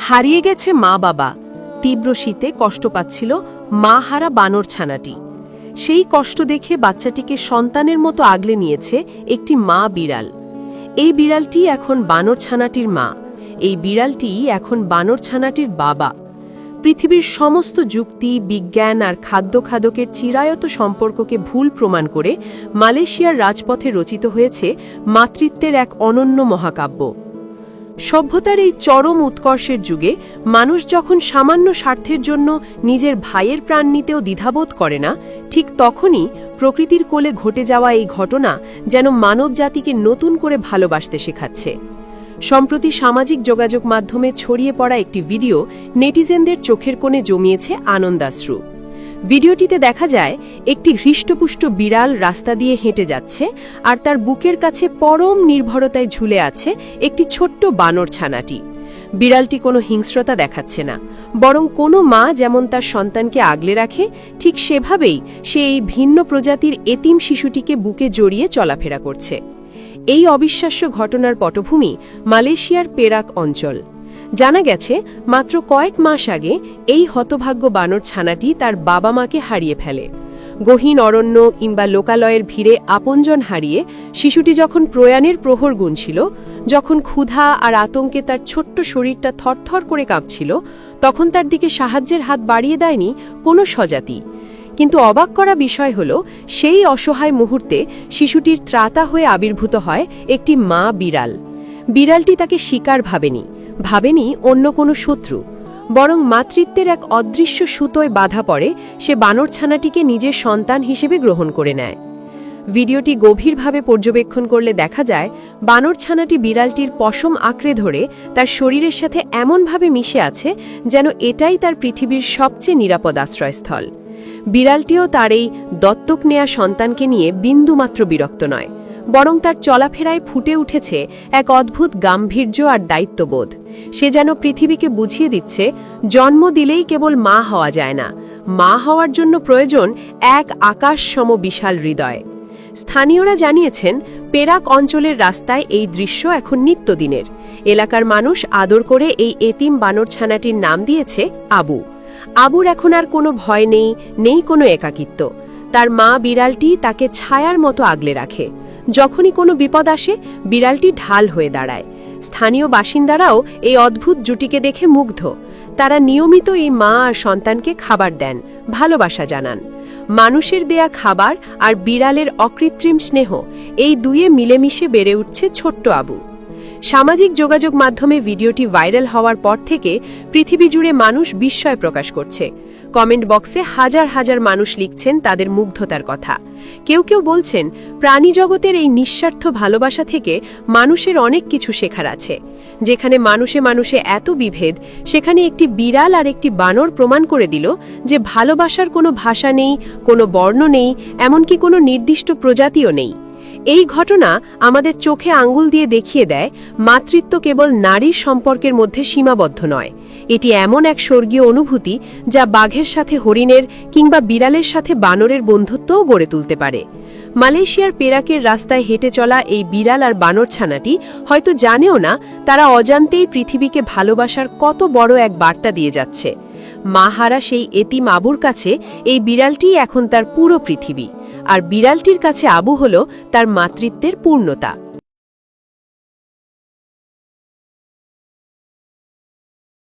হারিয়ে গেছে মা বাবা। তীব্র শীতে কষ্ট পাচ্ছিল মা হারা বানর ছানাটি। সেই কষ্ট দেখে বাচ্চাটিকে সন্তানের মতো আগলে নিয়েছে একটি মা বিড়াল। এই বিড়ালটি এখন বানর ছানাটির মা। এই বিড়ালটি এখন বানর ছানাটির বাবা। পৃথিবীর সমস্ত যুক্তি, বিজ্ঞান আর খাদ্যের চিরায়ত সম্পর্ককে ভুল প্রমাণ করে মালয়েশিয়ার রাজপথে রচিত হয়েছে মাতৃত্বের এক অনন্য মহাকাব্য। সভ্যতার এই চরম উৎকর্ষের যুগে মানুষ যখন সামান্য স্বার্থের জন্য নিজের ভাইয়ের প্রাণ নিতেও দ্বিধাবোধ করে না, ঠিক তখনই প্রকৃতির কোলে ঘটে যাওয়া এই ঘটনা যেন মানব জাতিকে নতুন করে ভালোবাসতে শেখাচ্ছে। সম্প্রতি সামাজিক যোগাযোগ মাধ্যমে ছড়িয়ে পড়া একটি ভিডিও নেটিজেনদের চোখের কোণে জমিয়েছে আনন্দাশ্রু। ভিডিওটিতে দেখা যায় একটি হৃষ্টপুষ্ট বিড়াল রাস্তা দিয়ে হেঁটে যাচ্ছে, আর তার বুকের কাছে পরম নির্ভরতায় ঝুলে আছে একটি ছোট্ট বানর ছানাটি। বিড়ালটি কোনো হিংস্রতা দেখাচ্ছে না, বরং কোনো মা যেমন তার সন্তানকে আগলে রাখে, ঠিক সেভাবেই সে এই ভিন্ন প্রজাতির এতিম শিশুটিকে বুকে জড়িয়ে চলাফেরা করছে। এই অবিশ্বাস্য ঘটনার পটভূমি মালয়েশিয়ার পেরাক অঞ্চল। জানা গেছে মাত্র কয়েক মাস আগে এই হতভাগ্য বানর ছানাটি তার বাবা মাকে হারিয়ে ফেলে। গহীন অরণ্য কিংবা লোকালয়ের ভিড়ে আপনজন হারিয়ে শিশুটি যখন প্রয়াণের প্রহর গুনছিল, যখন ক্ষুধা আর আতঙ্কে তার ছোট্ট শরীরটা থরথর করে কাঁপছিল, তখন তার দিকে সাহায্যের হাত বাড়িয়ে দেয়নি কোনো স্বজাতি। কিন্তু অবাক করা বিষয় হল, সেই অসহায় মুহূর্তে শিশুটির ত্রাতা হয়ে আবির্ভূত হয় একটি মা বিড়াল। বিড়ালটি তাকে শিকার ভাবেনি অন্য কোনো শত্রু, বরং মাতৃত্বের এক অদৃশ্য সুতোয় বাধা পড়ে সে বানর ছানাটিকে নিজের সন্তান হিসেবে গ্রহণ করে নেয়। ভিডিওটি গভীরভাবে পর্যবেক্ষণ করলে দেখা যায় বানর ছানাটি বিড়ালটির পশম আঁকড়ে ধরে তার শরীরের সাথে এমনভাবে মিশে আছে যেন এটাই তার পৃথিবীর সবচেয়ে নিরাপদ আশ্রয়স্থল। বিড়ালটিও তার এই দত্তক নেয়া সন্তানকে নিয়ে বিন্দুমাত্র বিরক্ত নয়, বরং তার চলাফেরায় ফুটে উঠেছে এক অদ্ভুত গাম্ভীর্য আর দায়িত্ববোধ। সে যেন পৃথিবীকে বুঝিয়ে দিচ্ছে, জন্ম দিলেই কেবল মা হওয়া যায় না, মা হওয়ার জন্য প্রয়োজন এক আকাশসম বিশাল হৃদয়। স্থানীয়রা জানিয়েছেন, পেরাক অঞ্চলের রাস্তায় এই দৃশ্য এখন নিত্যদিনের। এলাকার মানুষ আদর করে এই এতিম বানর ছানাটির নাম দিয়েছে আবু। আবুর এখন আর কোনো ভয় নেই কোনো একাকিত্ব। তার মা বিড়ালটি তাকে ছায়ার মতো আগলে রাখে। যখনই কোনো বিপদ আসে, বিড়ালটি ঢাল হয়ে দাঁড়ায়। স্থানীয় বাসিন্দারাও এই অদ্ভুত জুটিকে দেখে মুগ্ধ। তারা নিয়মিত এই মা আর সন্তানকে খাবার দেন, ভালোবাসা জানান। মানুষের দেয়া খাবার আর বিড়ালের অকৃত্রিম স্নেহ, এই দুয়ে মিলেমিশে বেড়ে উঠছে ছোট্ট আবু। সামাজিক যোগাযোগ মাধ্যমে ভিডিওটি ভাইরাল হওয়ার পর থেকে পৃথিবী জুড়ে মানুষ বিস্ময় প্রকাশ করছে। কমেন্ট বক্সে হাজার হাজার মানুষ লিখছেন তাদের মুগ্ধতার কথা। কেউ বলছেন, প্রাণী জগতের এই নিঃস্বার্থ ভালোবাসা থেকে মানুষের অনেক কিছু শেখার আছে। যেখানে মানুষে এত বিভেদ, সেখানে একটি বিড়াল আর একটি বানর প্রমাণ করে দিল যে ভালোবাসার কোনো ভাষা নেই, কোনো বর্ণ নেই, এমনকি কোনো নির্দিষ্ট প্রজাতিও নেই। এই ঘটনা আমাদের চোখে আঙ্গুল দিয়ে দেখিয়ে দেয়, মাতৃত্ব কেবল নারীর সম্পর্কের মধ্যে সীমাবদ্ধ নয়। এটি এমন এক স্বর্গীয় অনুভূতি যা বাঘের সাথে হরিণের কিংবা বিড়ালের সাথে বানরের বন্ধুত্বও গড়ে তুলতে পারে। মালয়েশিয়ার পেরাকের রাস্তায় হেঁটে চলা এই বিড়াল আর বানর ছানাটি হয়তো জানেও না তারা অজান্তেই পৃথিবীকে ভালোবাসার কত বড় এক বার্তা দিয়ে যাচ্ছে। মা হারা সেই এতিম আবুর কাছে এই বিড়ালটিই এখন তার পুরো পৃথিবী, আর বিড়ালটির কাছে আবু হলো তার মাতৃত্বের পূর্ণতা।